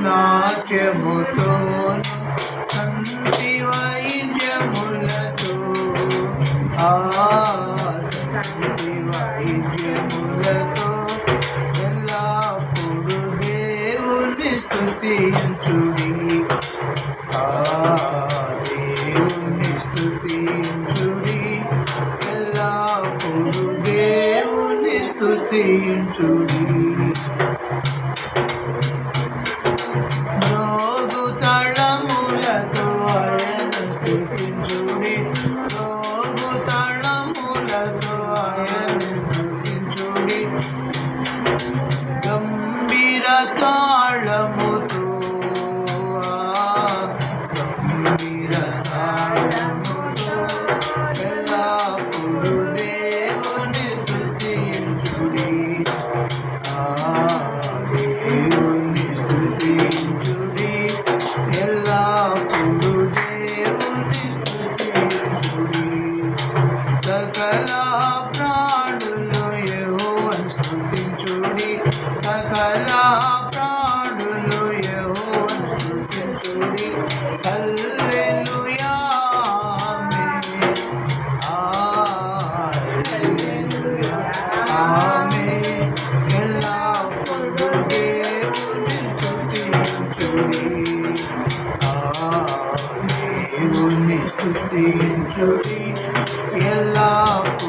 నాట్యముతో సంతి వైద్యములతో సంతి వైద్యములతో ఎల్లప్పుడు దేవుని స్తుతించుడి దేవుని స్తుతించుడి ఎల్లప్పుడు దేవుని స్తుతించుడి గంభీర తాళముతో ఎల్లప్పుడు దేవుని స్తుతించుడి దేవుని స్తుతించుడి ఎల్లప్పుడు దేవుని స్తుతించుడి సకల ప్రాణులు యెహోవాను స్తుతించుడి సకల ప్రాణులు యెహోవాను స్తుతించుడి హల్లెలూయా హల్లెలూయా ఆమేన్ ఎల్లప్పుడు దేవుని స్తుతించుడి దేవుని స్తుతించుడి ఎల్లప్పుడు